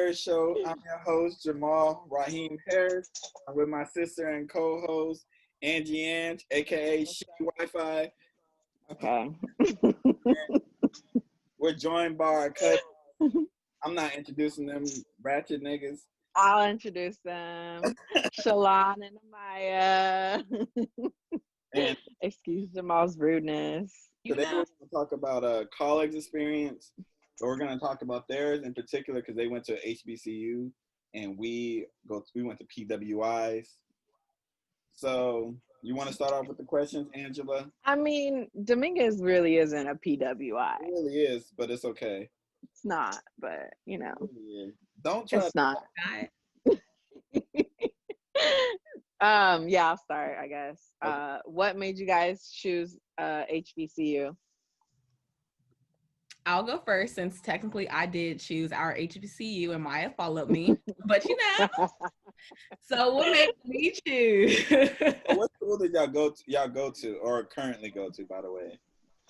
Harris Show. I'm your host, Raheem Harris. I'm with my sister and co-host, Angie Ang, aka She Wi-Fi. Okay. We're joined by our cousin. I'm not introducing them ratchet niggas. I'll introduce them. Shalawn and Amaya. And Excuse Jamal's rudeness. today we're going to talk about college experience. So we're going to talk about theirs in particular because they went to HBCU and we went to PWIs. So you want to start off with the questions, Angela? I mean, Dominguez really isn't a PWI. It really is, but it's okay. It's not, but you know. Don't try. It's not. Yeah, I'll start, I guess. Okay. What made you guys choose HBCU? I'll go first since technically I did choose our HBCU and Maya followed me, but you know. So what made me choose? What school did y'all go to or currently go to, by the way?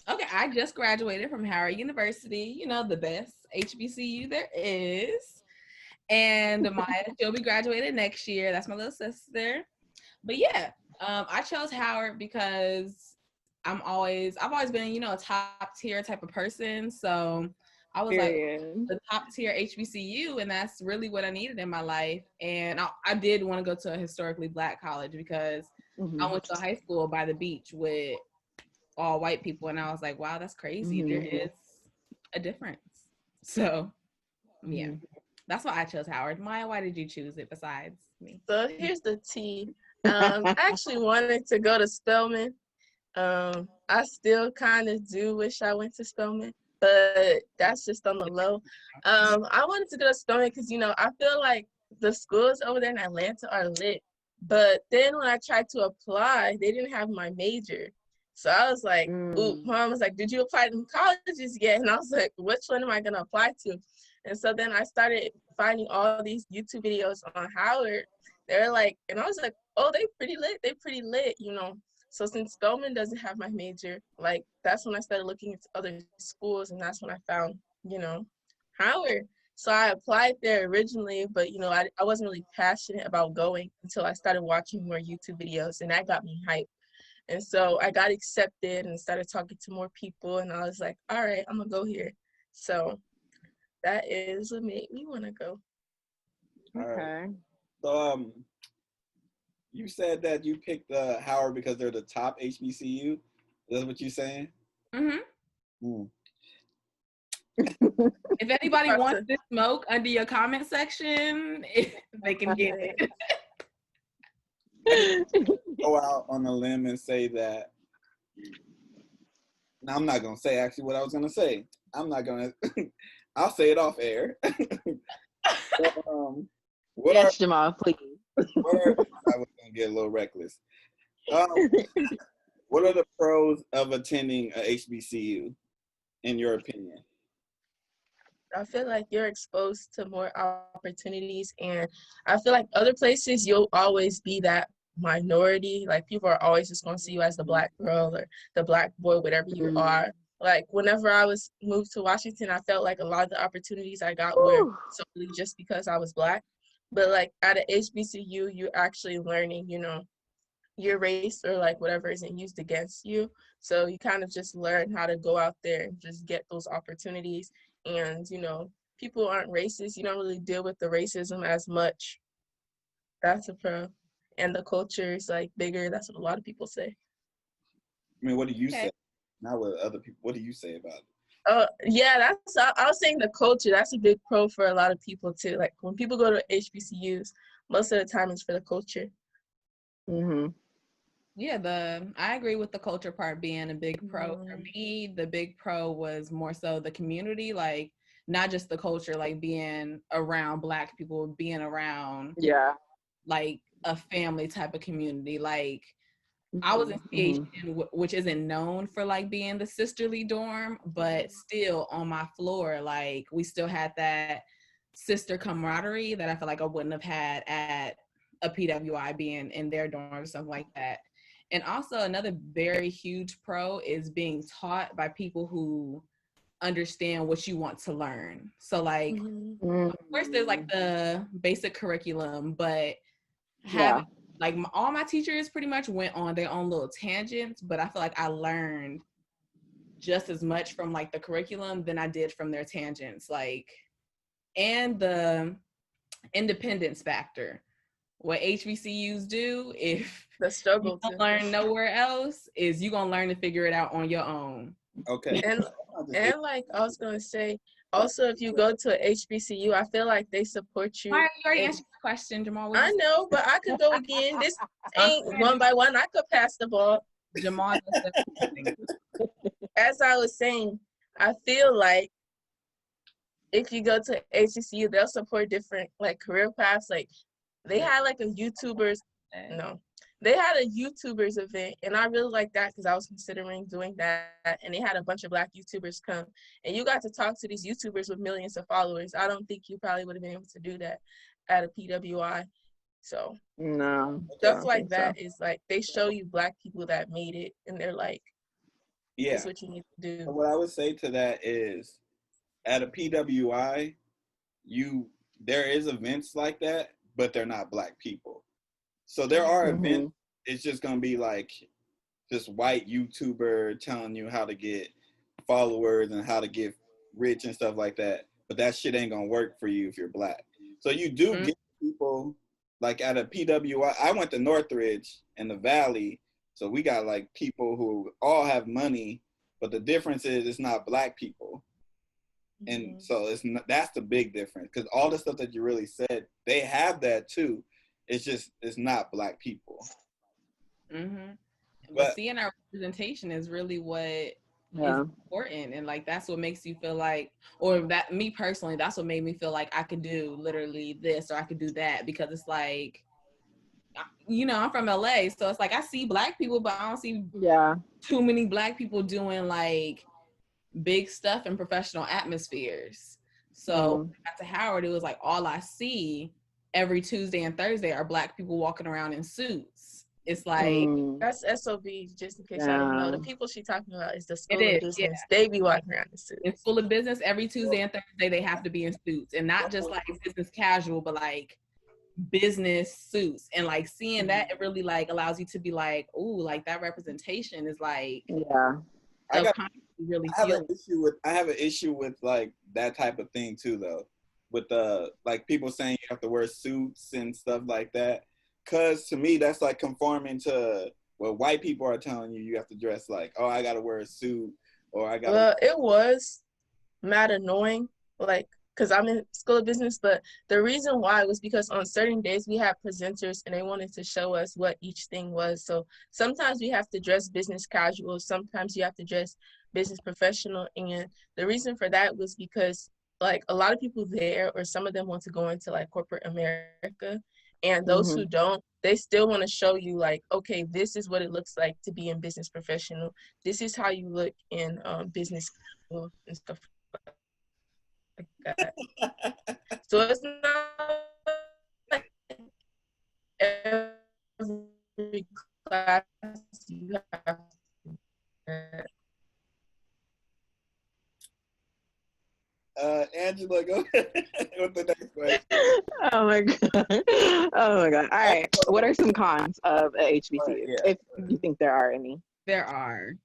Okay, I just graduated from Howard University, you know, the best HBCU there is. And Maya, she'll be graduated next year. That's my little sister. But yeah, I chose Howard because I've always been, you know, a top tier type of person. So I was like the top tier HBCU, and that's really what I needed in my life. And I did want to go to a historically Black college because I went to high school by the beach with all white people, and I was like, wow, that's crazy. There is a difference. So yeah, that's why I chose Howard. Maya, why did you choose it besides me? So here's the tea. I actually wanted to go to Spelman. I still kind of do wish I went to Spelman, but that's just on the low. I wanted to go to Spelman because, you know, I feel like the schools over there in Atlanta are lit. But then when I tried to apply, they didn't have my major. So I was like, ooh, mom was like, did you apply to colleges yet? And I was like, which one am I going to apply to? And so then I started finding all these YouTube videos on Howard. They're like, and I was like, oh, they pretty lit, you know. So since Spelman doesn't have my major, like that's when I started looking into other schools, and that's when I found, you know, Howard. So I applied there originally, but, you know, I wasn't really passionate about going until I started watching more YouTube videos, and that got me hyped. And so I got accepted and started talking to more people, and I was like, all right, I'm going to go here. So that is what made me want to go. Okay. So, you said that you picked Howard because they're the top HBCU. Is that what you're saying? If anybody wants to smoke under your comment section, they can get it. Go out on a limb and say that. Now, I'm not going to say actually what I was going to say. I'm not going to. I'll say it off air. Yes, Jamal, please. I was going to get a little reckless. What are the pros of attending a HBCU, in your opinion? I feel like you're exposed to more opportunities, and I feel like other places you'll always be that minority. Like people are always just going to see you as the Black girl or the Black boy, whatever you are. Like whenever I was moved to Washington, I felt like a lot of the opportunities I got were solely just because I was Black. But like at a HBCU, you're actually learning, you know, your race or like whatever isn't used against you. So you kind of just learn how to go out there and just get those opportunities. And, you know, people aren't racist. You don't really deal with the racism as much. That's a pro. And the culture is like bigger. That's what a lot of people say. I mean, what do you say? Not what other people. What do you say about it? Yeah, I was saying the culture. That's a big pro for a lot of people too. Like when people go to HBCUs, most of the time it's for the culture. Yeah, I agree with the culture part being a big pro. For me, the big pro was more so the community, like not just the culture, like being around Black people, being around like a family type of community. Like I was in CHN, which isn't known for like being the sisterly dorm, but still on my floor, like we still had that sister camaraderie that I feel like I wouldn't have had at a PWI being in their dorm or something like that. And also another very huge pro is being taught by people who understand what you want to learn. So like, of course, there's like the basic curriculum, but having like all my teachers pretty much went on their own little tangents, but I feel like I learned just as much from like the curriculum than I did from their tangents. Like, and the independence factor. What HBCUs do, if The struggle you don't learn nowhere else, is you gonna learn to figure it out on your own. Okay. And like I was gonna say, also if you go to a HBCU, I feel like they support you. All right, you already answered the question, Jamal. I know, but I could go again. This ain't one by one. I could pass the ball. Jamal. As I was saying, I feel like if you go to HBCU, they'll support different like career paths. Like they had like a YouTubers, they had a YouTubers event, and I really like that because I was considering doing that. And they had a bunch of Black YouTubers come, and you got to talk to these YouTubers with millions of followers. I don't think you probably would have been able to do that at a PWI. So no, stuff like that is like they show you Black people that made it, and they're like, yeah, "This is what you need to do." So what I would say to that is, at a PWI, there is events like that, but they're not Black people. So there are events. It's just gonna be like this white YouTuber telling you how to get followers and how to get rich and stuff like that. But that shit ain't gonna work for you if you're Black. So you do get people like at a PWI. I went to Northridge in the Valley, so we got like people who all have money, but the difference is it's not Black people. And so that's the big difference, because all the stuff that you really said, they have that too. It's not Black people. But seeing our representation is really what is important, and like that's what makes you feel like, or that me personally, that's what made me feel like I could do literally this or I could do that, because it's like, you know, I'm from LA, so it's like I see Black people, but I don't see too many Black people doing like big stuff in professional atmospheres. So when I got to Howard, it was like all I see every Tuesday and Thursday are Black people walking around in suits. It's like that's SOB, just in case I don't know. The people she talking about is the School of Business. They be walking around in suits. In School of Business, every Tuesday and Thursday they have to be in suits, and not just like business casual, but like business suits. And like seeing that, it really like allows you to be like, ooh, like that representation is like I have an issue with like that type of thing too, though, with like people saying you have to wear suits and stuff like that. Cause to me, that's like conforming to what white people are telling you have to dress like. Oh, I gotta wear a suit, or I gotta. Well, it was mad annoying, like, cause I'm in School of Business, but the reason why was because on certain days we had presenters and they wanted to show us what each thing was. So sometimes we have to dress business casual, sometimes you have to dress business professional, and the reason for that was because like a lot of people there, or some of them want to go into like corporate America. And those who don't, they still want to show you like, okay, this is what it looks like to be in business professional. This is how you look in business and stuff like that. So it's not like every class you have to. Angela, go ahead with the next question. Oh my god. Oh my god. All right. What are some cons of a HBCU, if you think there are any? There are.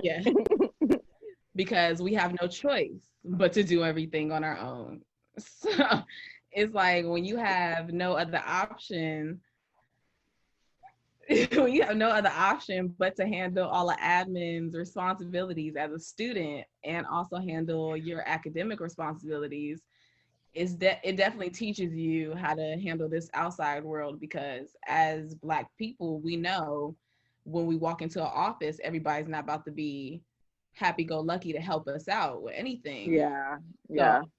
Yeah. Because we have no choice but to do everything on our own. So it's like when you have no other option, but to handle all the admin's responsibilities as a student and also handle your academic responsibilities, it definitely teaches you how to handle this outside world, because as Black people, we know when we walk into an office, everybody's not about to be happy-go-lucky to help us out with anything. Yeah. So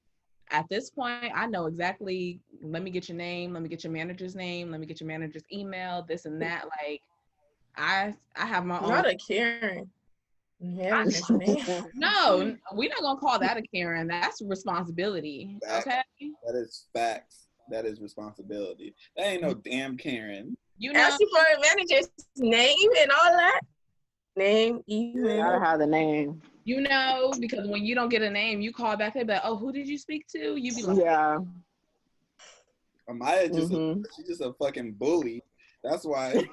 at this point, I know exactly, let me get your name, let me get your manager's name, let me get your manager's email, this and that. Like, I have my own. Not a Karen. Manager's name. No, we're not gonna call that a Karen. That's responsibility. Facts. Okay. That is facts. That is responsibility. That ain't no damn Karen. You know, asking for a manager's name and all that. Name, email. Gotta have the name. You know, because when you don't get a name, you call back, they be like, oh, who did you speak to? You be like, yeah. Amaya she's just a fucking bully. That's why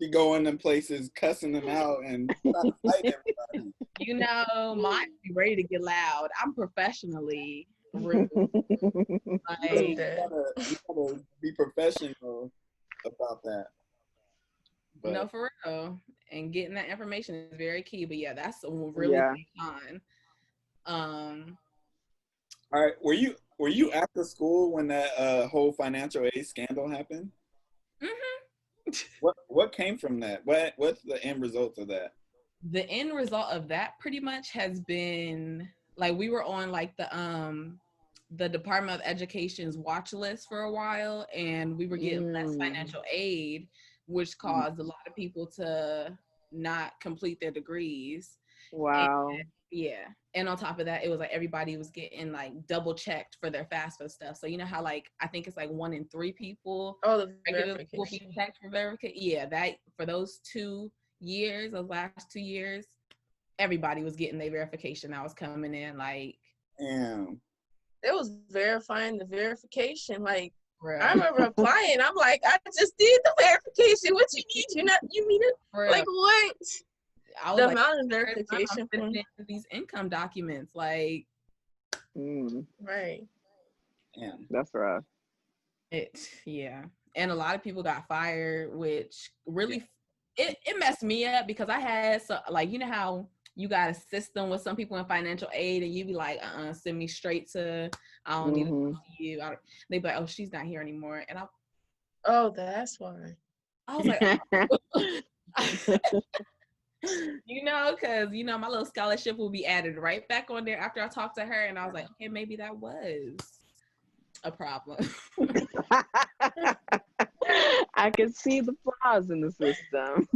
she go in them places cussing them out and trying to fight everybody. You know, mine be ready to get loud. I'm professionally rude. Like, You gotta be professional about that. But, no, for real. And getting that information is very key. But yeah, that's a really big con. All right, were you after school when that whole financial aid scandal happened? What came from that? What's the end result of that? The end result of that pretty much has been like we were on like the Department of Education's watch list for a while, and we were getting less financial aid, which caused a lot of people to not complete their degrees. Wow. And, yeah. And on top of that, it was like everybody was getting like double checked for their FAFSA stuff. So you know how like I think it's like 1 in 3 people the will be checked for verification. Yeah, that for those 2 years, those last 2 years, everybody was getting their verification. I was coming in like, damn. It was verifying the verification. Like, real. I remember applying. I'm like, I just did the verification. What you need? You need it? Real. Like, what? I was The like, amount of verification I'm into these income documents, like, right. Damn. That's rough. Yeah. And a lot of people got fired, which really it messed me up because I had like, you know how you got a system with some people in financial aid and you be like, send me straight to, I don't need to talk to you. They be like, oh, she's not here anymore. And That's why. I was like, you know, because, you know, my little scholarship will be added right back on there after I talked to her. And I was like, okay, maybe that was a problem. I can see the flaws in the system,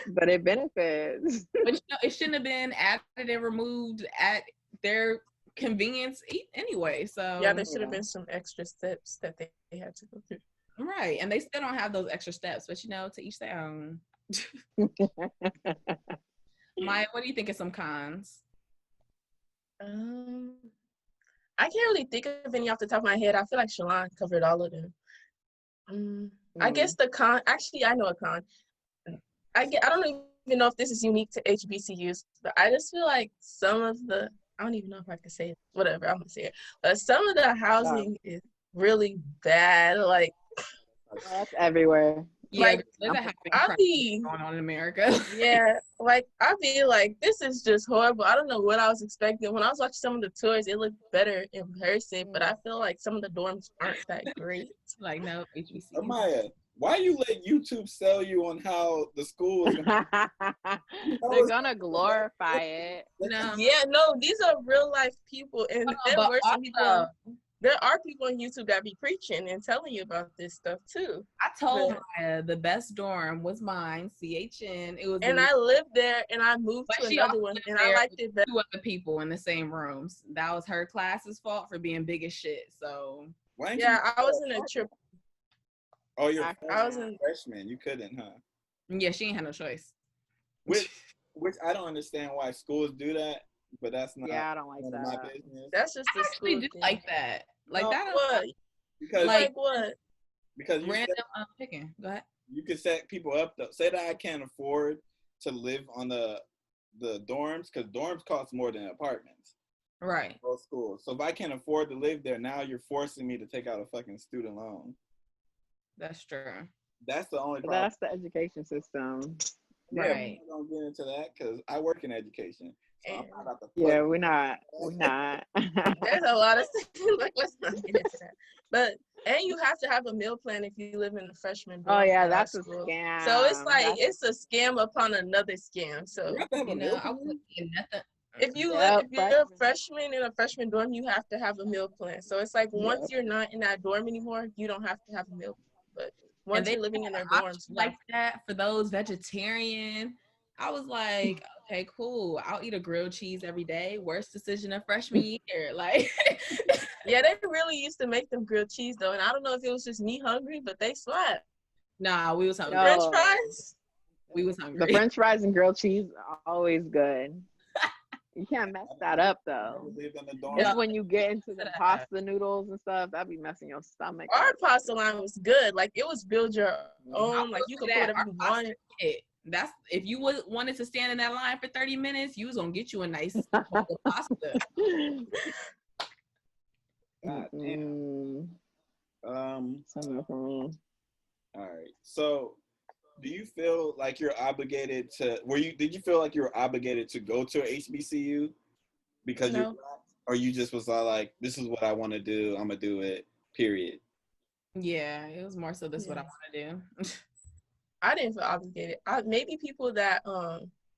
but it benefits. But you know, it shouldn't have been added and removed at their convenience anyway. So yeah, there should have been some extra steps that they had to go through. Right, and they still don't have those extra steps, but you know, to each their own. Maya, what do you think of some cons? I can't really think of any off the top of my head. I feel like Shalawn covered all of them. I guess the con, actually, I know a con. I don't even know if this is unique to HBCUs, but I just feel like some of the, I don't even know if I can say it, whatever, I'm gonna say it. But some of the housing is really bad. Like, that's everywhere. Yeah, like, I'll be going on in America. Yeah, like I be like, this is just horrible. I don't know what I was expecting. When I was watching some of the tours, it looked better in person, but I feel like some of the dorms aren't that great. Like, no, HBCU. Amaya, why you let YouTube sell you on how the school is They're gonna glorify it. No. Yeah, no, these are real life people, and there are people on YouTube that be preaching and telling you about this stuff too. I told Maya the best dorm was mine, CHN. It was, and I lived there, and I moved to another one, and I liked it better. 2 other people in the same rooms. That was her class's fault for being big as shit. So I was in a trip. Oh, I was in freshman. You couldn't, huh? Yeah, she ain't had no choice. Which I don't understand why schools do that. But that's not. Yeah, I don't like that. My business. That's just the school thing. Like that. Like no, that. What? Because like what? Because you random picking. Go ahead. You can set people up. Say that I can't afford to live on the dorms because dorms cost more than apartments. Right. Both schools. So if I can't afford to live there, now you're forcing me to take out a fucking student loan. That's true. That's the only problem. That's the education system. Yeah, right. I don't get into that because I work in education. So I'm not about to yeah, we're not. There's a lot of things. Like, let's not get into that. But you have to have a meal plan if you live in a freshman dorm. Oh yeah, that's a scam. So it's like it's a scam upon another scam. So you know, I wouldn't get nothing. If you're a freshman in a freshman dorm, you have to have a meal plan. So it's like once you're not in that dorm anymore, you don't have to have a meal plan. But once you're living in their dorms, like that for those vegetarian. I was like, okay, cool. I'll eat a grilled cheese every day. Worst decision of freshman year. Like, yeah, they really used to make them grilled cheese though, and I don't know if it was just me hungry, but they slapped. Nah, we was hungry. French fries. We was The hungry. French fries and grilled cheese are always good. You can't mess that up though. Lived in the dorm. It's when you get into the pasta noodles and stuff, that be messing your stomach Our up. pasta line was good. Like it was build your own. Like you could put whatever you wanted. That's if you wanted to stand in that line for 30 minutes, you was gonna get you a nice bowl of pasta. God damn. Something for me. All right. So, do you feel like you're obligated to? Did you feel like you were obligated to go to a HBCU because you're black, or you just was like, this is what I want to do. I'm gonna do it. Period. Yeah, it was more so this is what I want to do. I didn't feel obligated. Maybe people that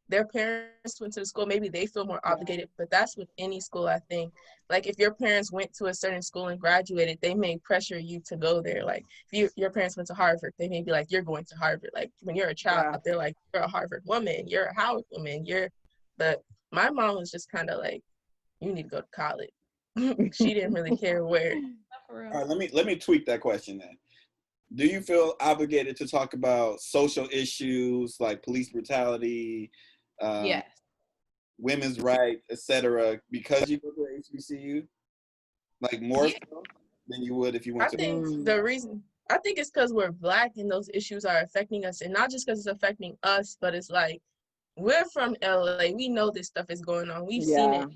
their parents went to the school, maybe they feel more obligated, but that's with any school, I think. Like if your parents went to a certain school and graduated, they may pressure you to go there. Like if your parents went to Harvard, they may be like, you're going to Harvard. Like when you're a child, they're like, you're a Harvard woman, you're a Howard woman, but my mom was just kind of like, you need to go to college. She didn't really care where. All right, let me tweak that question then. Do you feel obligated to talk about social issues like police brutality, yes, women's rights, etc., because you go to HBCU, like more so than you would if you went to? I think it's because we're black and those issues are affecting us, and not just because it's affecting us, but it's like we're from LA. We know this stuff is going on. We've seen it.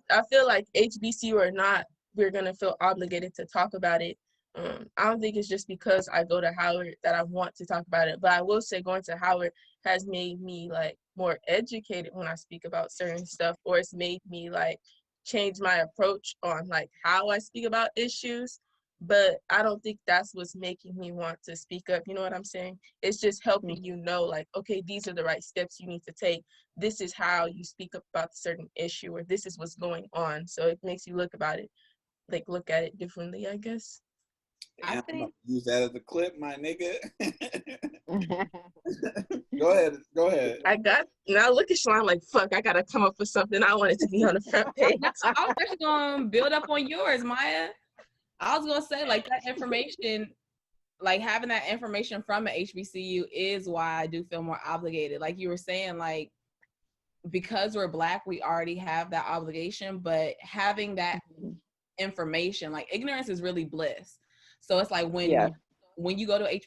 I feel like HBCU or not, we're gonna feel obligated to talk about it. I don't think it's just because I go to Howard that I want to talk about it, but I will say going to Howard has made me like more educated when I speak about certain stuff, or it's made me like change my approach on like how I speak about issues. But I don't think that's what's making me want to speak up. You know what I'm saying? It's just helping you know, like, okay, these are the right steps you need to take. This is how you speak up about a certain issue, or this is what's going on. So it makes you look at it differently, I guess. I think I'm gonna use that as a clip, my nigga. Go ahead. Now look at Shalawn like, fuck, I gotta come up with something. I want it to be on the front page. I was actually gonna build up on yours, Maya. I was gonna say like that information, like having that information from an HBCU is why I do feel more obligated. Like you were saying, like because we're black, we already have that obligation, but having that information, like ignorance is really bliss. So it's like when you go to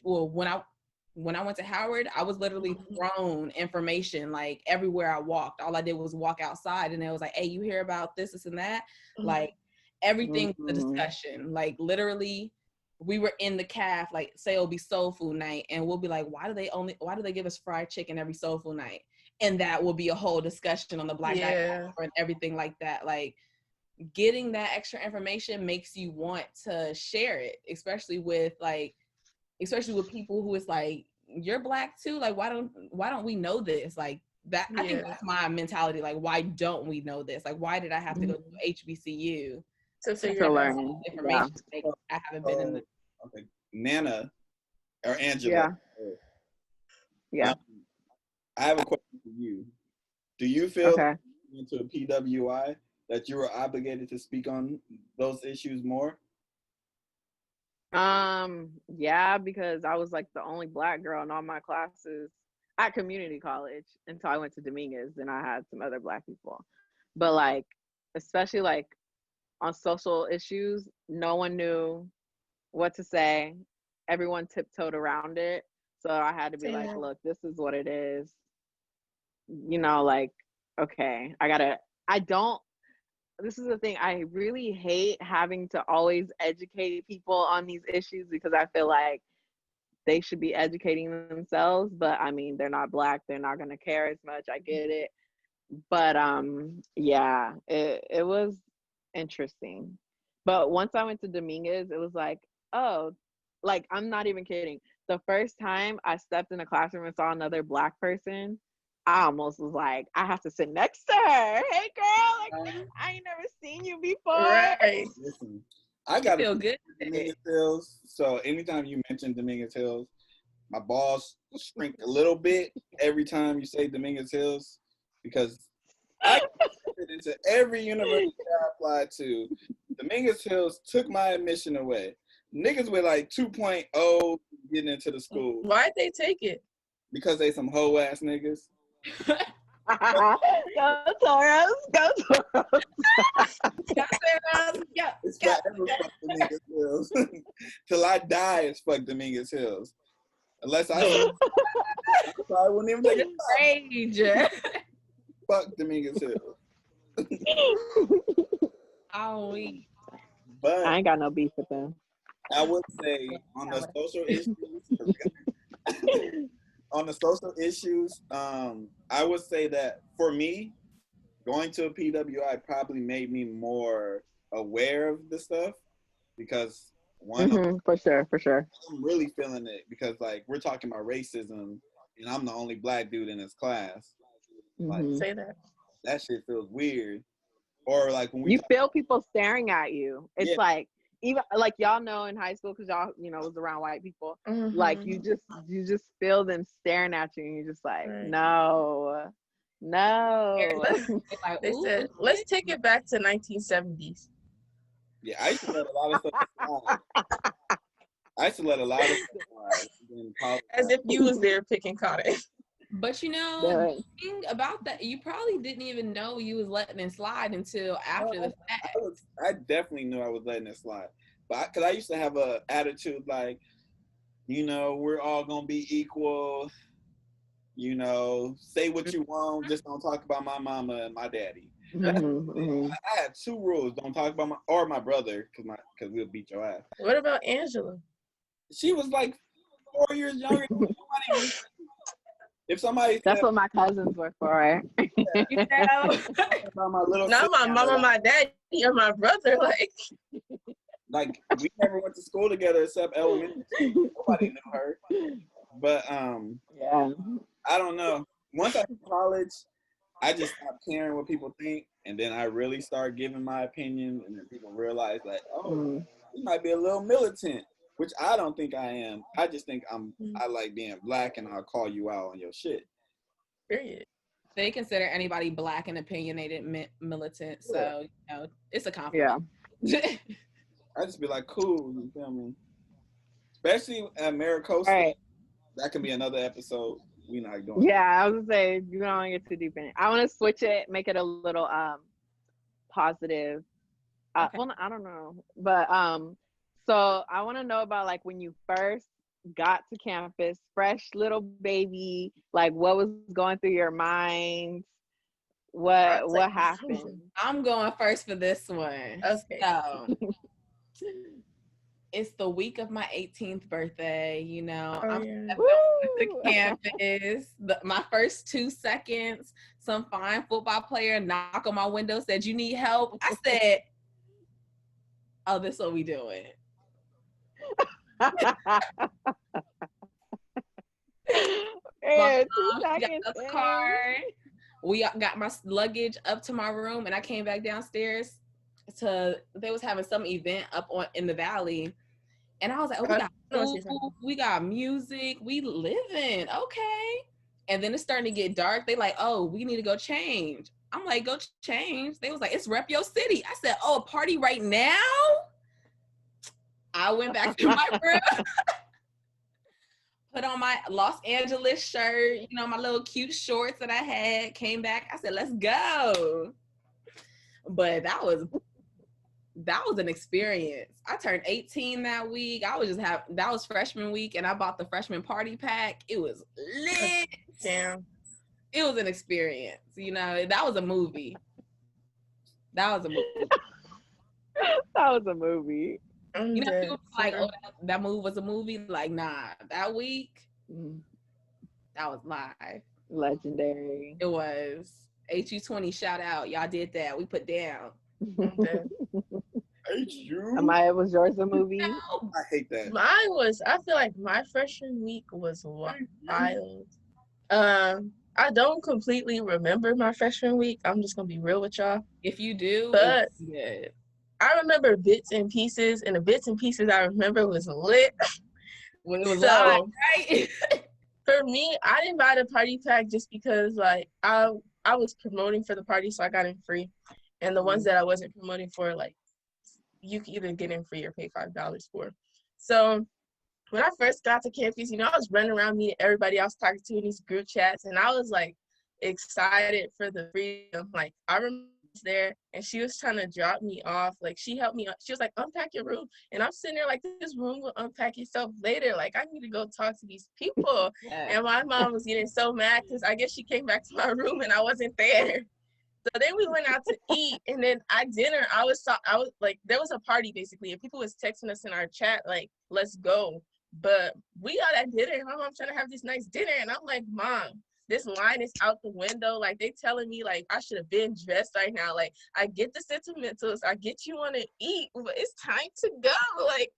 when I went to Howard, I was literally thrown information like everywhere I walked. All I did was walk outside and it was like, hey, you hear about this and that? Like everything was a discussion. Like literally we were in the caf, like say it'll be soul food night and we'll be like, why do they give us fried chicken every soul food night? And that will be a whole discussion on the black diaspora and everything like that. Like getting that extra information makes you want to share it, especially with people who is like, you're black too, like why don't we know this? Like that I think that's my mentality. Like why don't we know this? Like why did I have to go to HBCU to learn information? I haven't been in the Nana or Angela. I have a question for you. Do you feel into a PWI that you were obligated to speak on those issues more? Yeah, because I was like the only black girl in all my classes at community college until I went to Dominguez, and I had some other black people. But like, especially like on social issues, no one knew what to say. Everyone tiptoed around it. So I had to be like, look, this is what it is. You know, like, okay, this is the thing. I really hate having to always educate people on these issues because I feel like they should be educating themselves. But I mean, they're not black. They're not going to care as much. I get it. But yeah, it was interesting. But once I went to Dominguez, it was like, oh, like, I'm not even kidding. The first time I stepped in a classroom and saw another black person, I almost was like, I have to sit next to her. Hey, girl, like, I ain't never seen you before. Right. Listen, I got to feel good. Dominguez Hills. So anytime you mention Dominguez Hills, my balls shrink a little bit every time you say Dominguez Hills because I fit into every university I applied to. Dominguez Hills took my admission away. Niggas with like 2.0 getting into the school. Why'd they take it? Because they some hoe ass niggas. Go Toros, go Toros. It's forever fuck Dominguez Hills. Till I die, it's fuck Dominguez Hills. Unless I wouldn't even take Rage. fuck Dominguez Hills. Oh, we. But I ain't got no beef with them. I would say on the social issues, I would say that for me, going to a PWI probably made me more aware of the stuff because one, for sure. I'm really feeling it because like we're talking about racism and I'm the only black dude in this class. Like, Say that shit feels weird. Or like when you feel people staring at you. It's Yeah. like even like y'all know in high school because y'all was around white people. Like you just feel them staring at you and you're just like no. They said let's take it back to 1970s. Yeah, I used to let a lot of stuff slide. As if you was there picking cotton. But the thing about that, you probably didn't even know you was letting it slide until after the fact. I definitely knew I was letting it slide. But because I used to have a attitude like, we're all going to be equal. Say what you want. Just don't talk about my mama and my daddy. I had two rules. Don't talk about my brother because we'll beat your ass. What about Angela? She was like 4 years younger than me. If somebody that's what my cousins were for. About my little not my mama, my daddy, or my brother. Like we never went to school together except elementary. Nobody knew her. But yeah, I don't know. Once I hit college, I just stopped caring what people think, and then I really started giving my opinion, and then people realize like, oh, you might be a little militant. Which I don't think I am. I just think I like being black and I'll call you out on your shit. Period. They consider anybody black and opinionated militant, so it's a compliment. Yeah. I just be like, cool, you feel me? Especially at Maricosta. Right. That can be another episode. We not doing. Yeah, I was gonna say you don't want to get too deep in it. I want to switch it, make it a little positive. Okay. Well, I don't know, but so I want to know about like when you first got to campus, fresh little baby, like what was going through your mind? What happened? I'm going first for this one. Okay. So it's the week of my 18th birthday. I'm at the campus. My first 2 seconds, some fine football player knocked on my window, said, "You need help?" I said, "Oh, this is what we doing." Got the car. We got my luggage up to my room, and I came back downstairs they was having some event up in the valley, and I was like, "Oh, we got food, we got music, we living, okay." And then it's starting to get dark. They like, "Oh, we need to go change." I'm like, "Go change." They was like, "It's Rep Your City." I said, "Oh, a party right now?" I went back to my room, put on my Los Angeles shirt, my little cute shorts that I had, came back. I said, "Let's go." But that was an experience. I turned 18 that week. That was freshman week, and I bought the freshman party pack. It was lit. Damn. It was an experience. That was a movie. That was a movie. People like, "Oh, that movie was a movie." Like, nah, that week, that was live. Legendary. It was. HU20, shout out. Y'all did that. We put down. Amaya, was yours a movie? No. I hate that. I feel like my freshman week was wild. I don't completely remember my freshman week. I'm just gonna be real with y'all. If you do, but good. I remember bits and pieces, and the bits and pieces I remember was lit. When it was live, right? For me, I didn't buy the party pack just because like I was promoting for the party, so I got in free. And the ones that I wasn't promoting for, like, you can either get in free or pay $5 for. So when I first got to campus, you know, I was running around meeting everybody I was talking to in these group chats, and I was like excited for the freedom. Like, I remember I was there and she was trying to drop me off. Like, she helped me. She was like, unpack your room. And I'm sitting there like, this room will unpack itself later. Like, I need to go talk to these people. Yeah. And my mom was getting so mad because I guess she came back to my room and I wasn't there. So then we went out to eat, and then at dinner, I was like, there was a party basically, and people was texting us in our chat like, let's go. But we got at dinner, and my mom's trying to have this nice dinner, and I'm like, Mom, this line is out the window. Like, they telling me like I should have been dressed right now. Like, I get the sentimentals, I get you want to eat, but it's time to go. Like,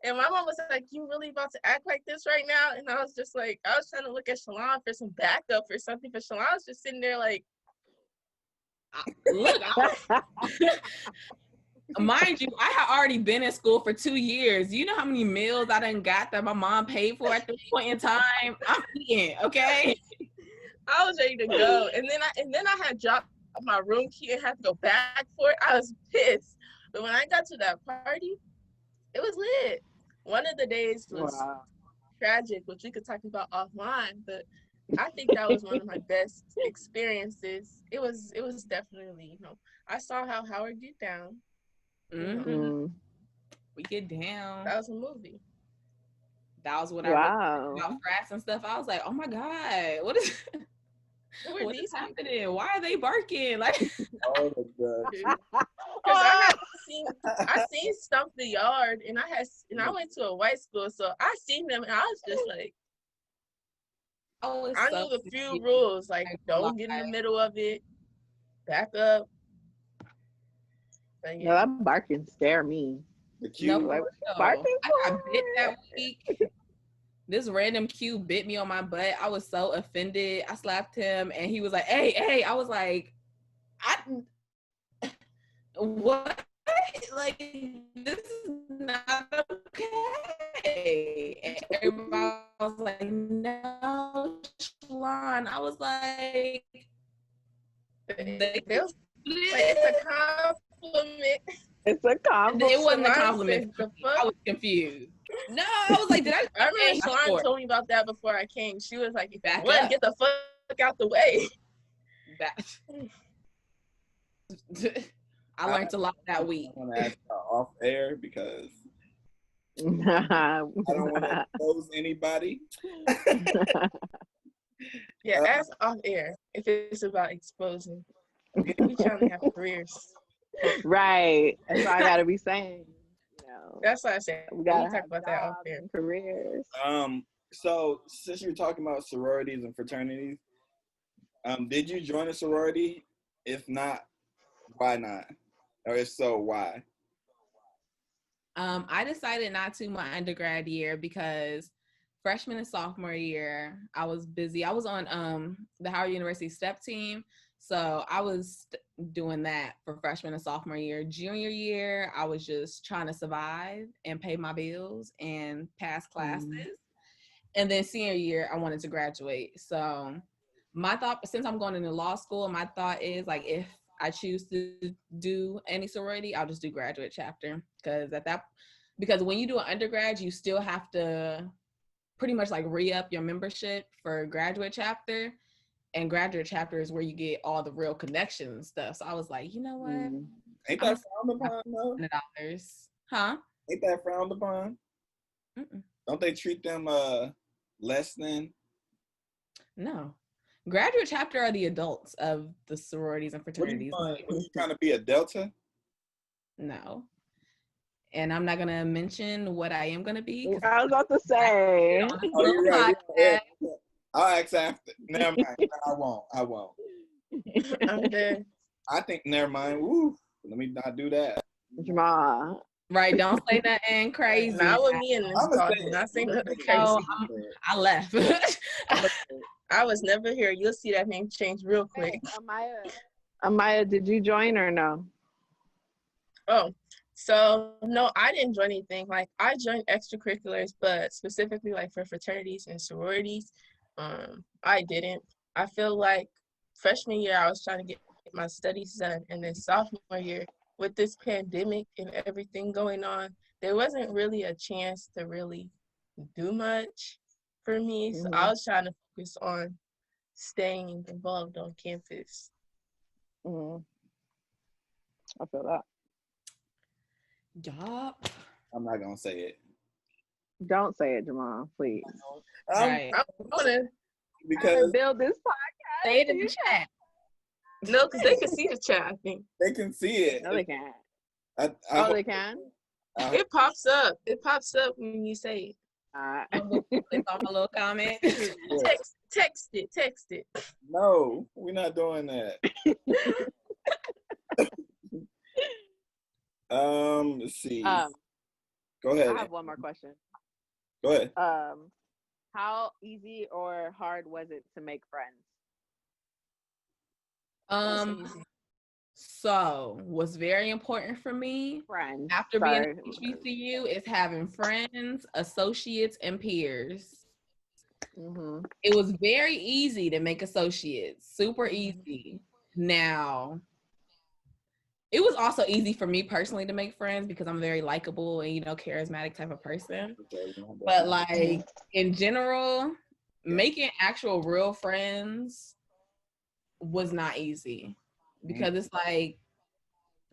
and my mom was like, you really about to act like this right now? And I was just like, I was trying to look at Shalawn for some backup or something, but Shalawn was just sitting there like, Look, mind you, I had already been in school for 2 years. You know how many meals I done got that my mom paid for at this point in time? I'm eating, okay? I was ready to go. And then I had dropped my room key and had to go back for it. I was pissed. But when I got to that party, it was lit. One of the days was tragic, which we could talk about offline, but I think that was one of my best experiences. It was definitely, you know, I saw how Howard get down. Mm-hmm. We get down. That was a movie. That was when I read about frats and stuff. I was like, oh my God, what is happening? Why are they barking? Like, oh my God. Because I seen Stump the Yard, and I went to a white school, so I seen them, and I was just like, I knew the few rules, like, don't get in the middle of it, back up. But yeah. No, that barking scare me. The cube. No, barking. I got bit that week. This random cube bit me on my butt. I was so offended. I slapped him, and he was like, hey. I was like, what? Like, this is not okay. And everybody was like, no, Shalawn. I was like, it's a compliment. It's a compliment. It wasn't a compliment. I was confused. No, I was like, did I? I remember Shalawn told me about that before I came. She was like, get the fuck out the way. I learned a lot that week. I want to ask off air because I don't want to expose anybody. Yeah, ask off air if it's about exposing. We trying to have careers. Right. That's what I gotta be saying. You know, that's what I said. We gotta talk about that off air. Careers. So since you're talking about sororities and fraternities, did you join a sorority? If not, why not? Or if so, why? I decided not to my undergrad year because freshman and sophomore year, I was busy. I was on the Howard University STEP team. So I was doing that for freshman and sophomore year. Junior year, I was just trying to survive and pay my bills and pass classes. And then senior year, I wanted to graduate. So my thought, since I'm going into law school, my thought is like, if I choose to do any sorority, I'll just do graduate chapter. Because when you do an undergrad, you still have to pretty much like re-up your membership for graduate chapter. And graduate chapter is where you get all the real connections and stuff. So I was like, you know what? Ain't that frowned upon though? Huh? Ain't that frowned upon? Mm-mm. Don't they treat them less than? No. Graduate chapter are the adults of the sororities and fraternities. What are you trying to be, a Delta? No. And I'm not going to mention what I am going to be. I was about to say. Oh, you're right. Yeah. I'll ask after. Never mind. I won't. I'm there. I think, never mind. Woo. Let me not do that. Jamal. Right, don't say nothing crazy. Not with me in this talk. Not saying nothing crazy. I left. I was never here. You'll see that name change real quick. Hey, Amaya, did you join or no? Oh, so no, I didn't join anything. Like, I joined extracurriculars, but specifically like for fraternities and sororities, I didn't. I feel like freshman year I was trying to get my studies done, and then sophomore year with this pandemic and everything going on, there wasn't really a chance to really do much for me. So I was trying to focus on staying involved on campus. I feel that. Yup. I'm not gonna say it. Don't say it, Jamal, please. Right. I'm gonna Because Build this podcast. Say it in the chat. no, because they can see the chat. I think they can see it. No, they can't. I They can? it pops up. It pops up when you say Click on my little comment. it. Text it. No, we're not doing that. Let's see. Go ahead. I have one more question. Go ahead. How easy or hard was it to make friends? So what's very important for me after being at HBCU is having friends, associates, and peers. It was very easy to make associates, super easy. Now, it was also easy for me personally to make friends because I'm very likable and, charismatic type of person. But like in general, making actual real friends was not easy because it's like,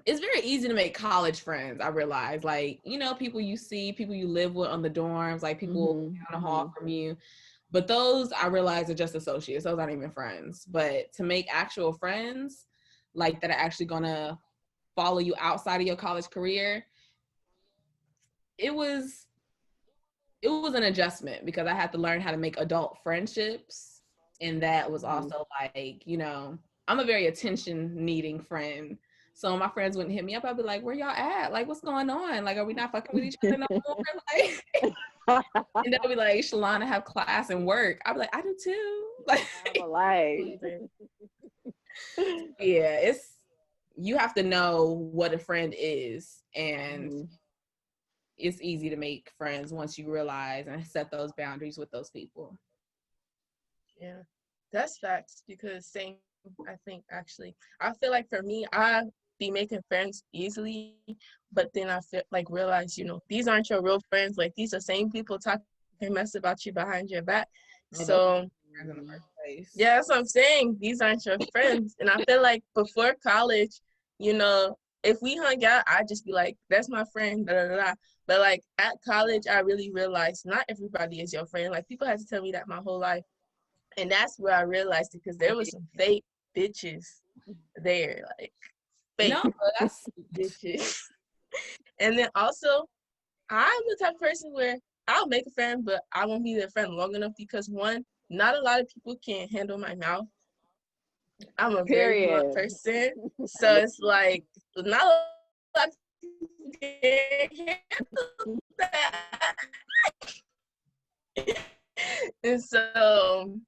it's very easy to make college friends. I realize, like, people you see, people you live with on the dorms, like people down the hall from you. But those, I realize, are just associates. Those aren't even friends. But to make actual friends, like, that are actually going to follow you outside of your college career, it was an adjustment because I had to learn how to make adult friendships. And that was also like, I'm a very attention-needing friend. So my friends wouldn't hit me up. I'd be like, where y'all at? Like, what's going on? Like, are we not fucking with each other no more? Like, and they'll be like, Shalawn, I have class and work. I'd be like, I do too. Like, yeah, you have to know what a friend is. And it's easy to make friends once you realize and set those boundaries with those people. Yeah, that's facts because I think actually, I feel like for me, I be making friends easily, but then I feel like realize, these aren't your real friends. Like these are same people talking mess about you behind your back. So yeah, that's what I'm saying. These aren't your friends. And I feel like before college, if we hung out, I'd just be like, that's my friend, da da da. But like at college, I really realized not everybody is your friend. Like people had to tell me that my whole life. And that's where I realized it because there was some fake bitches there, like fake that's bitches. And then also, I'm the type of person where I'll make a friend, but I won't be their friend long enough because one, not a lot of people can handle my mouth. I'm a very blunt person, so it's like not a lot of people can handle that. And so,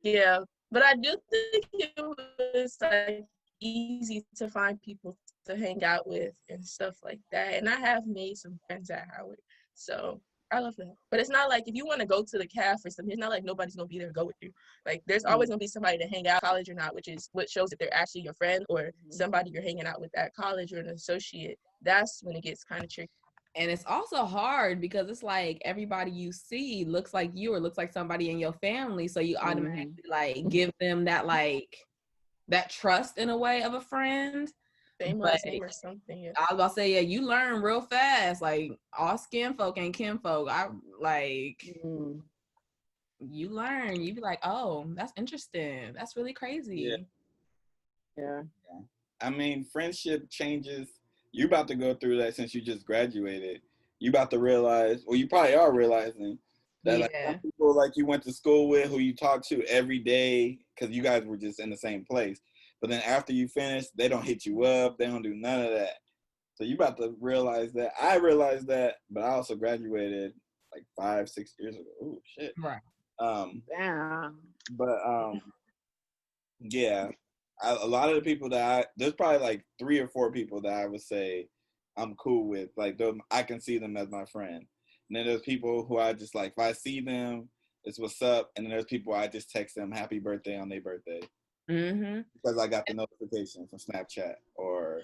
yeah, but I do think it was like easy to find people to hang out with and stuff like that. And I have made some friends at Howard, so I love that. But it's not like if you want to go to the caf or something, it's not like nobody's gonna be there to go with you. Like there's always gonna be somebody to hang out, college or not, which is what shows that they're actually your friend or somebody you're hanging out with at college or an associate. That's when it gets kind of tricky. And it's also hard because it's like everybody you see looks like you or looks like somebody in your family. So you automatically like give them that like that trust in a way of a friend. Same last name or something. Yeah. I was about to say, yeah, you learn real fast. Like all skin folk ain't kin folk. I like you learn. You be like, oh, that's interesting. That's really crazy. Yeah. I mean, friendship changes. You about to go through that since you just graduated. You about to realize, or you probably are realizing that like some people like you went to school with who you talk to every day because you guys were just in the same place. But then after you finish, they don't hit you up. They don't do none of that. So you about to realize that. I realized that, but I also graduated like 5-6 years ago. Oh shit. Right. Damn. But yeah. A lot of the people there's probably like 3 or 4 people that I would say I'm cool with. Like I can see them as my friend. And then there's people who I just like, if I see them, it's what's up. And then there's people I just text them happy birthday on their birthday. Because I got the notification from Snapchat or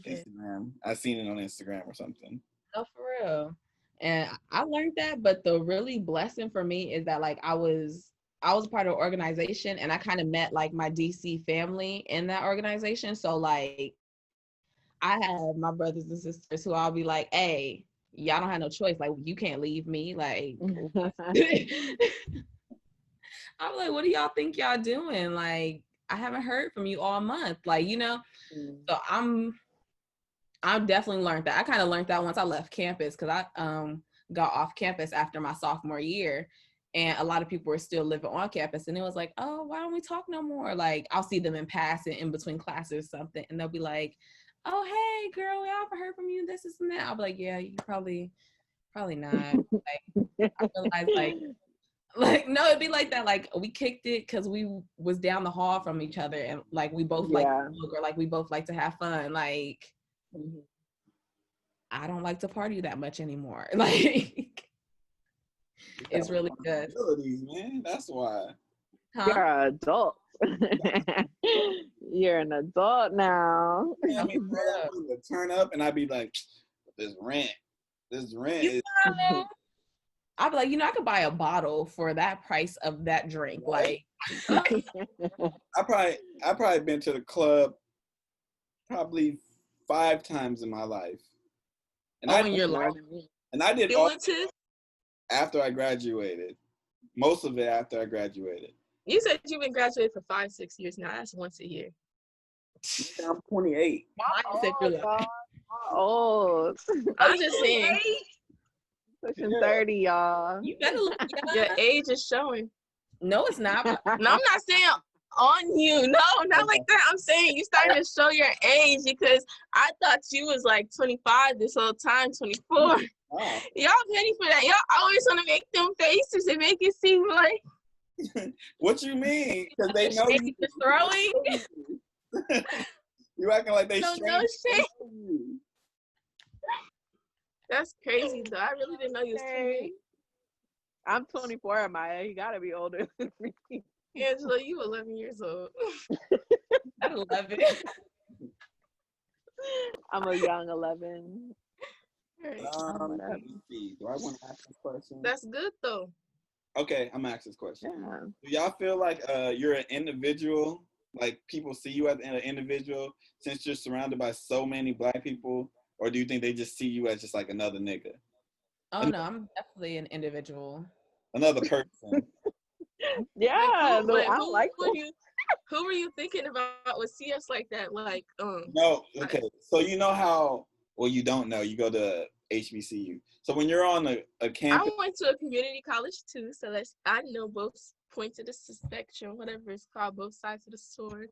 Instagram. I seen it on Instagram or something. Oh, for real. And I learned that, but the really blessing for me is that like I was a part of an organization, and I kind of met like my DC family in that organization. So like I have my brothers and sisters who I'll be like, hey, y'all don't have no choice. Like, you can't leave me. Like, I'm like, what do y'all think y'all doing? Like, I haven't heard from you all month. Like, you know, so I've definitely learned that. I kind of learned that once I left campus, because I got off campus after my sophomore year, and a lot of people were still living on campus, and it was like, oh, why don't we talk no more? Like, I'll see them in passing in between classes or something, and they'll be like, oh, hey, girl, I haven't heard from you, this and that. I'll be like, yeah, you probably not. Like, I realized, like, no, it'd be like that. Like, we kicked it because we was down the hall from each other, and like we both like to smoke, or like we both like to have fun. Like, I don't like to party that much anymore. Like, it's really good. Man, that's why. Huh? You're an adult. You're an adult now. Yeah, I mean, I would turn up and I'd be like, this rent. You know, I'd be like, you know, I could buy a bottle for that price of that drink. Like, I probably been to the club probably 5 times in my life. And I did all after I graduated. Most of it after I graduated. You said you've been graduated for 5-6 years now. That's once a year. I'm 28. Old. I'm just saying. Pushing 30, y'all. You better look young. Your age is showing. No, it's not. No, I'm not saying on you. No, not like that. I'm saying you starting to show your age, because I thought you was like 25 this whole time, 24. Oh. Y'all ready for that? Y'all always want to make them faces and make it seem like. What you mean? Because they know you throwing. You acting like they no shit. That's crazy though. I really didn't know you was 28. I'm 24, Amaya. You gotta be older than me. Angela, you 11 years old. I'm 11. I'm a young 11. Let me see. Do I want to ask this question? That's good though. Okay, I'm gonna ask this question. Yeah. Do y'all feel like you're an individual? Like, people see you as an individual since you're surrounded by so many Black people? Or do you think they just see you as just like another nigga? Oh, no, I'm definitely an individual. Another person. Yeah. Who were you thinking about would see us like that? Like, No, okay. So you know how, well, you don't know. You go to HBCU. So when you're on a campus. I went to a community college too, so I know both points of the spectrum, whatever it's called, both sides of the sword.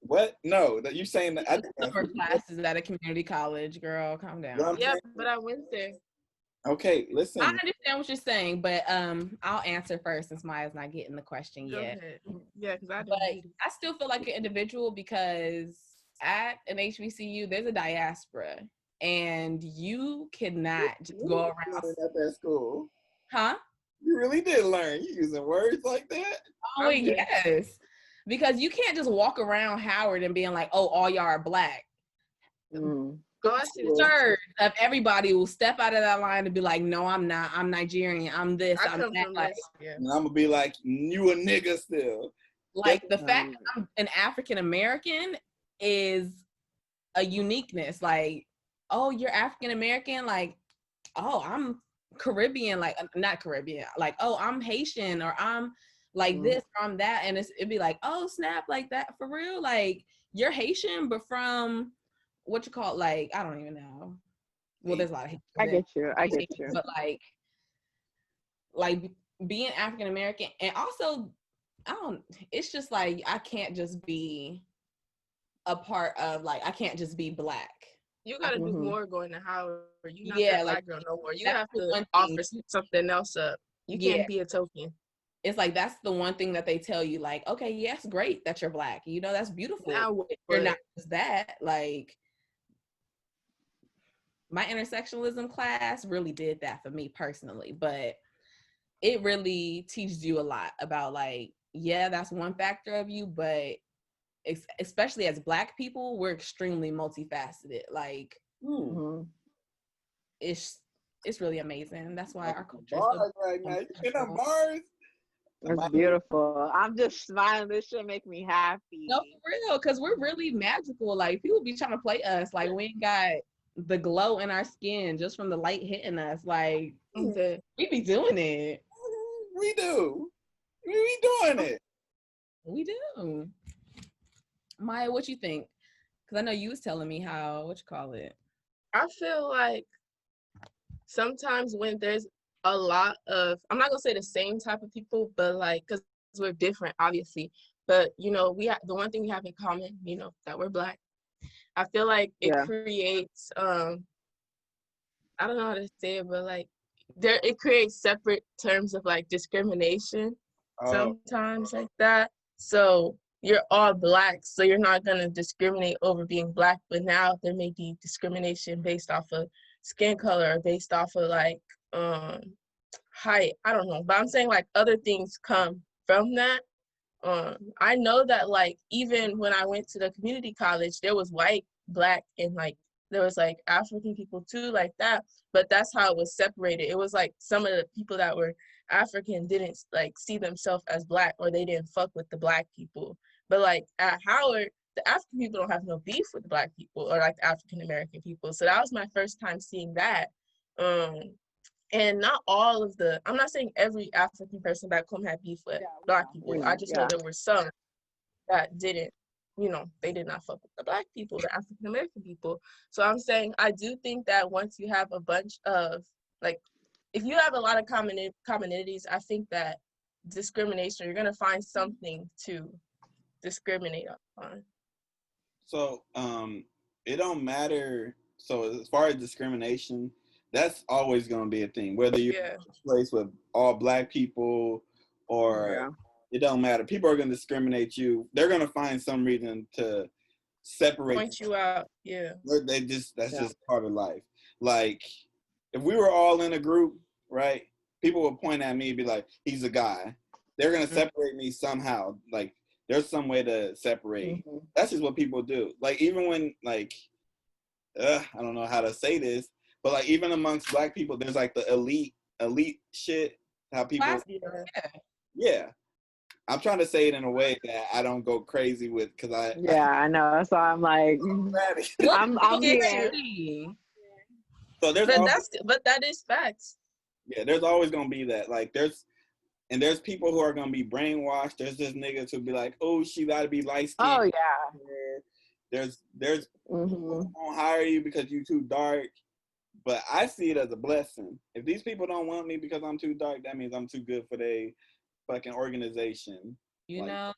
What? No, that you saying that? I summer classes at a community college, girl. Calm down. Yeah, but I went there. Okay, listen. I understand what you're saying, but I'll answer first since Maya's not getting the question yet. Yeah, because I still feel like an individual, because at an HBCU there's a diaspora, and you cannot just go around at that school. Huh? You really did learn. You using words like that? Oh, yes. Because you can't just walk around Howard and being like, oh, all y'all are Black. Third of everybody will step out of that line and be like, no, I'm not. I'm Nigerian. I'm this. I'm that. Like, and I'm gonna be like, you a nigga still. Like, the fact that I'm an African American is a uniqueness. Like, oh, you're African American. Like, oh, I'm Caribbean. Like, not Caribbean. Like, oh, I'm Haitian, or I'm like this, or I'm that. And it'd be like, oh, snap, like that for real. Like, you're Haitian, but from what you call, like, I don't even know. Well, there's a lot of Haitians. I get you. But like being African American, and also, it's just like, I can't just be a part of, like, I can't just be Black. You gotta do more going to Howard. You're not that Black girl no more. You have to offer something else up. You can't be a token. It's like, that's the one thing that they tell you, like, okay, yes, great that you're Black. You know, that's beautiful. You're not just that. Like, my intersectionalism class really did that for me personally, but it really teaches you a lot about, like, yeah, that's one factor of you, but especially as Black people, we're extremely multifaceted. Like, it's really amazing. That's why our culture is Bars right now. You get them bars. It's beautiful. I'm just smiling. This shit make me happy. No, for real, because we're really magical. Like, people be trying to play us. Like, we ain't got the glow in our skin just from the light hitting us. Like, we be doing it. We do. We doing it. We do. Maya, what you think? Because I know you was telling me how, what you call it? I feel like sometimes when there's a lot of, I'm not gonna say the same type of people, but like, because we're different, obviously. But you know, the one thing we have in common, you know, that we're Black. I feel like it creates, I don't know how to say it, but like, it creates separate terms of like discrimination sometimes, like that. So you're all Black, so you're not gonna discriminate over being Black, but now there may be discrimination based off of skin color or based off of like height. I don't know, but I'm saying like other things come from that. I know that like even when I went to the community college, there was white, Black, and like there was like African people too, like that. But that's how it was separated. It was like some of the people that were African didn't like see themselves as Black, or they didn't fuck with the Black people. But like at Howard, the African people don't have no beef with the Black people or like the African American people. So that was my first time seeing that. And not all of I'm not saying every African person back home had beef with Black people. I just know there were some that didn't, you know, they did not fuck with the Black people, the African American people. So I'm saying I do think that once you have a bunch of, like, if you have a lot of commonalities, I think that discrimination, you're going to find something to discriminate on. So it don't matter. So as far as discrimination, that's always going to be a thing, whether you're in a place with all Black people or it don't matter. People are going to discriminate you. They're going to find some reason to separate, point you out. That's just part of life. Like if we were all in a group, right, people would point at me and be like, he's a guy. They're going to separate me somehow. Like there's some way to separate. That's just what people do. Like even when like, I don't know how to say this, but like even amongst Black people, there's like the elite shit. How people, I'm trying to say it in a way that I don't go crazy with, because I know. So I'm like, I'm here. So there's but that is facts. Yeah, there's always gonna be that. Like there's people who are gonna be brainwashed. There's just niggas who be like, oh, she gotta be light skinned. Oh yeah. There's people who won't hire you because you too dark. But I see it as a blessing. If these people don't want me because I'm too dark, that means I'm too good for their fucking organization. You know,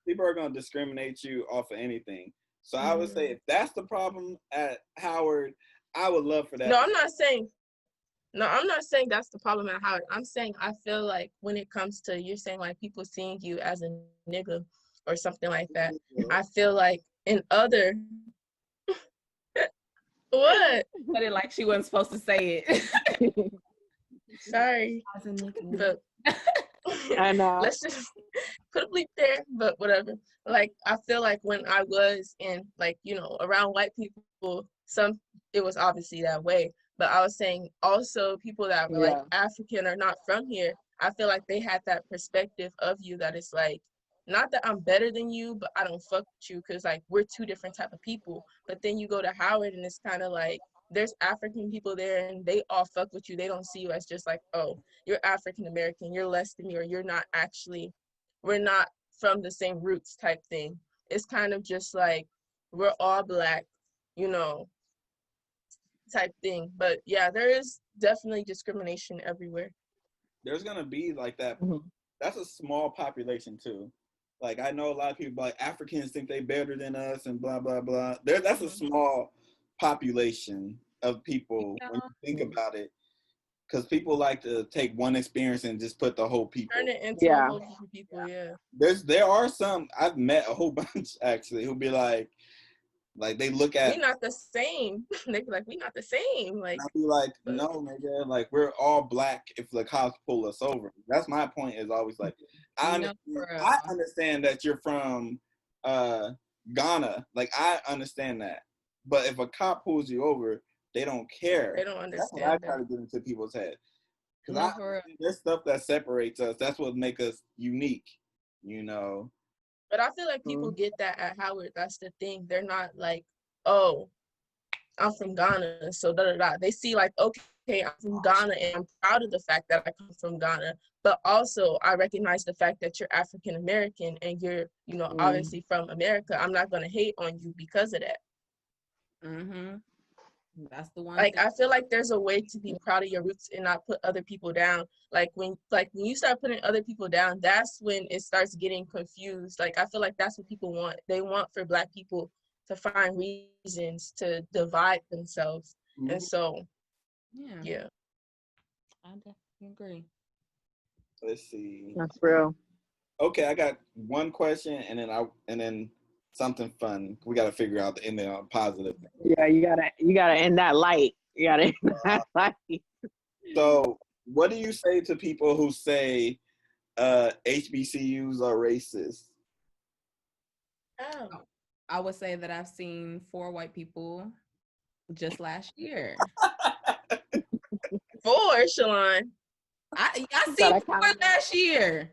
people are gonna discriminate you off of anything. So I would say if that's the problem at Howard, I would love for that. No, I'm not saying that's the problem at Howard. I'm saying I feel like when it comes to, you're saying like people seeing you as a nigga or something like that, I feel like in other what? But it like she wasn't supposed to say it. Sorry. But I know. Let's just put a bleep there, but whatever. Like I feel like when I was in, like, you know, around white people, it was obviously that way. But I was saying also people that were like African or not from here, I feel like they had that perspective of you that it's like, not that I'm better than you, but I don't fuck with you because like we're two different type of people. But then you go to Howard and it's kind of like there's African people there and they all fuck with you. They don't see you as just like, oh, you're African American, you're less than me, or you're not actually, we're not from the same roots type thing. It's kind of just like we're all Black, you know, type thing. But yeah, there is definitely discrimination everywhere. There's gonna be like that. That's a small population too. Like I know a lot of people like Africans think they better than us and blah blah blah. That's a small population of people when you think about it, because people like to take one experience and just put the whole people. Turn it into a whole group of people. There are some, I've met a whole bunch actually who'll be like they look at, we not the same. They be like, we not the same. Like I'll be like, no nigga, like we're all Black if the cops pull us over. That's my point, is always like, I understand that you're from Ghana. Like I understand that. But if a cop pulls you over, they don't care. They don't That's what I understand try to that. get into people's head. No, Because for real. there's stuff that separates us. That's what makes us unique, you know. But I feel like people get that at Howard. That's the thing. They're not like, oh, I'm from Ghana, so da da da. They see like, okay, I'm from Ghana, and I'm proud of the fact that I come from Ghana. But also, I recognize the fact that you're African American and you're, you know, obviously from America. I'm not gonna hate on you because of that. That's the one. Like, thing. I feel like there's a way to be proud of your roots and not put other people down. Like when you start putting other people down, that's when it starts getting confused. Like, I feel like that's what people want. They want for Black people to find reasons to divide themselves. And so, yeah. I definitely agree. Let's see. That's real. Okay, I got one question, and then something fun. We got to figure out the ending on positive. Yeah, you gotta end that light. You gotta end that light. So, what do you say to people who say HBCUs are racist? Oh. I would say that I've seen 4 white people just last year. 4, Shalawn. I seen 4 last year.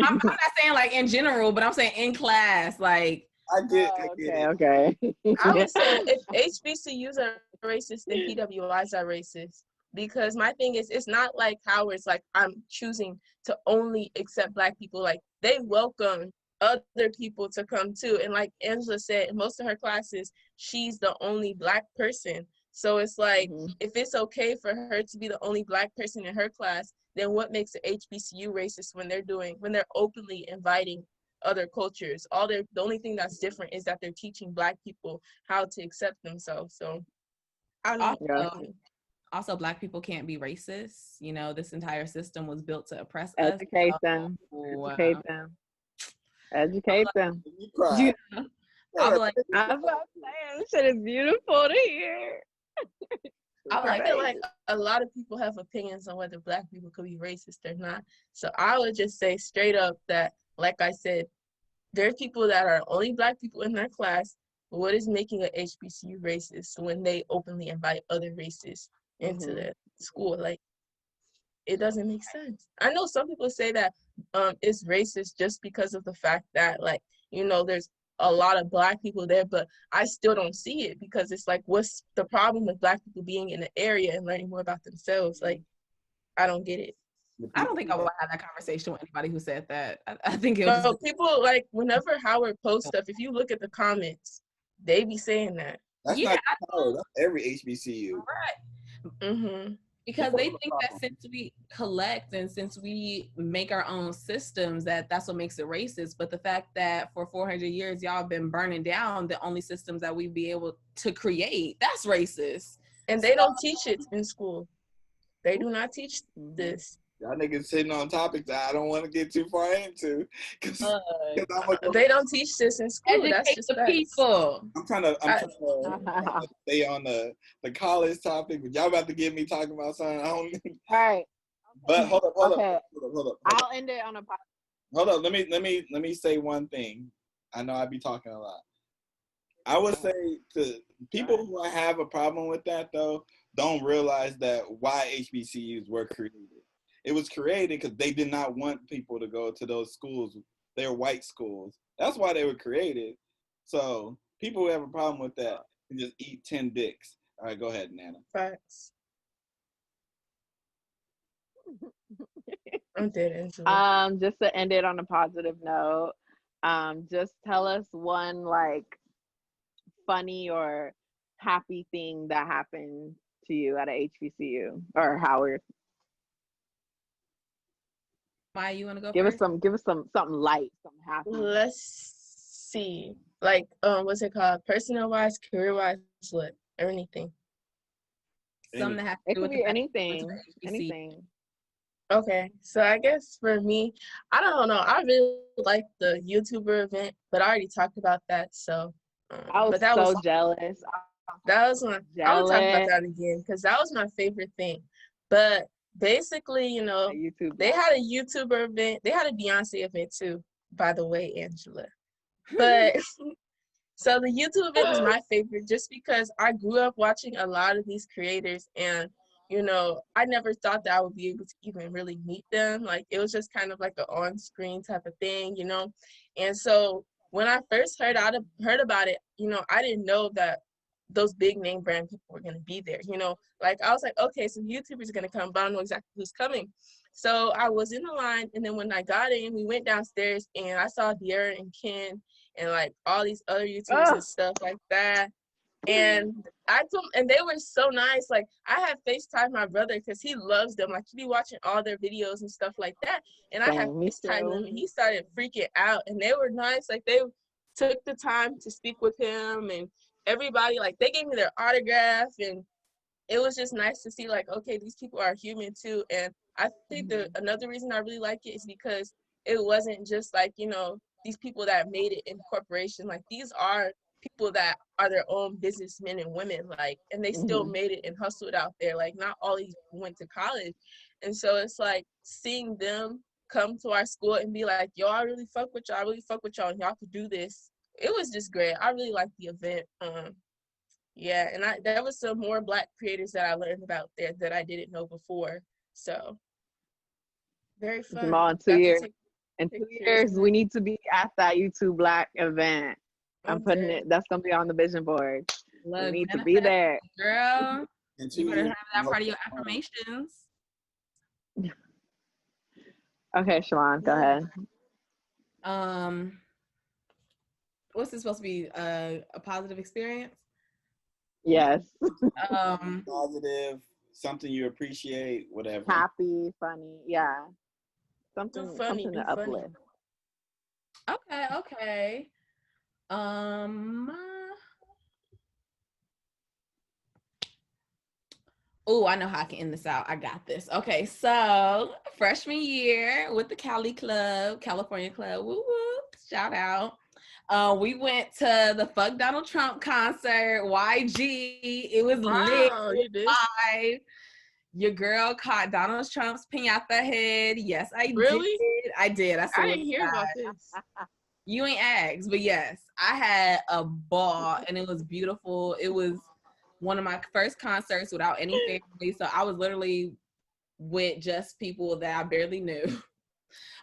I'm not saying like in general, but I'm saying in class. Like, I get okay. I would say if HBCUs are racist, then PWIs are racist. Because my thing is, it's not like Howard's like, I'm choosing to only accept Black people. Like, they welcome other people to come too. And like Angela said, in most of her classes, she's the only Black person. So it's like, if it's okay for her to be the only Black person in her class, then what makes the HBCU racist when they're openly inviting other cultures? The only thing that's different is that they're teaching Black people how to accept themselves. So I don't know. Also, Black people can't be racist. You know, this entire system was built to oppress Educate us. them. So, Educate them. Educate them. Yeah. I'm like, that's what I'm saying. This shit is beautiful to hear. I feel like a lot of people have opinions on whether Black people could be racist or not. So I would just say straight up that, like I said, there are people that are only Black people in their class. What is making an HBCU racist when they openly invite other races into the school? Like, it doesn't make sense. I know some people say that it's racist just because of the fact that, like, you know, there's a lot of Black people there, but I still don't see it because it's like, what's the problem with Black people being in the area and learning more about themselves? Like, I don't get it. I don't think I would have that conversation with anybody who said that. I think it was people, like, whenever Howard posts stuff, if you look at the comments, they be saying that. That's not Howard, that's every HBCU. Right. Because they think that since we collect and since we make our own systems, that's what makes it racist. But the fact that for 400 years, y'all have been burning down the only systems that we'd be able to create, that's racist. And they don't teach it in school. They do not teach this. Y'all niggas sitting on topics that I don't want to get too far into. They don't teach this in school. Educate That's just the people. I'm trying to stay on the college topic, but y'all about to get me talking about something I don't. All right. But hold up. I'll end it on a positive. Hold up. Let me say one thing. I know I be talking a lot. I would say to people who have a problem with that though, don't realize that why HBCUs were created. It was created because they did not want people to go to those schools. They're white schools. That's why they were created. So people who have a problem with that can just eat 10 dicks. All right, go ahead, Nana. Facts. I'm dead. Just to end it on a positive note, just tell us one like funny or happy thing that happened to you at a HBCU or Howard. Maya, you want to go give first? Give us something light, something happy. Let's see. Like, what's it called? Personnel wise, career wise, what? Or anything. Something that has to it do could with be anything. Anything. Okay, so I guess for me, I don't know. I really like the YouTuber event, but I already talked about that. So I was so jealous. That was my. I would talk about that again because that was my favorite thing. But basically, you know, they had a YouTuber event. They had a Beyonce event too, by the way, Angela. But So the YouTube event was my favorite just because I grew up watching a lot of these creators, and I never thought that I would be able to even really meet them. Like, it was just kind of like an on-screen type of thing, And so when I first heard about it, I didn't know that those big name brand people were going to be there, Like, I was like, okay, so YouTubers are going to come, but I don't know exactly who's coming. So I was in the line, and then when I got in, we went downstairs, and I saw De'Ara and Ken and like all these other YouTubers and stuff like that. And and they were so nice. Like, I had FaceTime my brother because he loves them. Like, he be watching all their videos and stuff like that. And I had FaceTime him, and he started freaking out. And they were nice. Like, they took the time to speak with him, and everybody, like, they gave me their autograph, and it was just nice to see, like, okay, these people are human too. And I think another reason I really like it is because it wasn't just like, these people that made it in corporation. Like, these are people that are their own businessmen and women, like, and they still made it and hustled out there. Like, not all these people went to college. And so it's like seeing them come to our school and be like, yo, I really fuck with y'all. I really fuck with y'all, and y'all could do this. It was just great. I really liked the event. Yeah, and there was some more Black creators that I learned about there that I didn't know before. So very fun. Jamal, in 2 years. In 2 years, we need to be at that YouTube Black event. I'm putting it. That's gonna be on the vision board. We need to be there, girl. You better have that part of your affirmations. Okay, Shalawn, go ahead. What's this supposed to be? A positive experience? Yes. Positive, something you appreciate, whatever. Happy, funny, yeah. Something to uplift. Okay. Oh, I know how I can end this out. I got this. Okay, so freshman year with the California Club. Woo woo! Shout out. We went to the Fuck Donald Trump concert, YG. It was lit. You did? Live. Your girl caught Donald Trump's pinata head. Yes, I really? did. I did. I didn't hear about this. You ain't asked, but yes, I had a ball, and it was beautiful. It was one of my first concerts without any family, so I was literally with just people that I barely knew.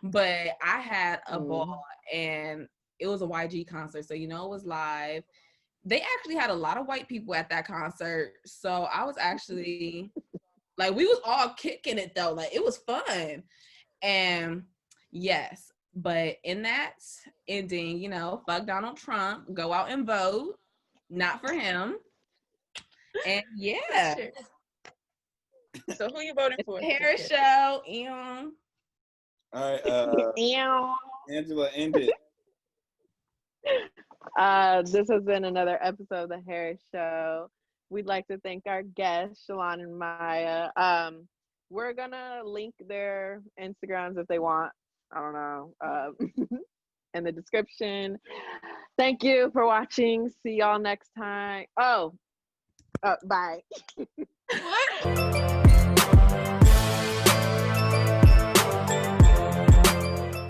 But I had a ball, and it was a YG concert, so it was live. They actually had a lot of white people at that concert, so I was actually like, we was all kicking it though. Like, it was fun. And yes, but in that ending, fuck Donald Trump, go out and vote. Not for him. And yeah. So who you voting for? Hair show. All right. Angela, end it. This has been another episode of the Harris Show. We'd like to thank our guests, Shalawn and Maya. We're gonna link their Instagrams if they want. I don't know. In the description. Thank you for watching. See y'all next time. Bye. What?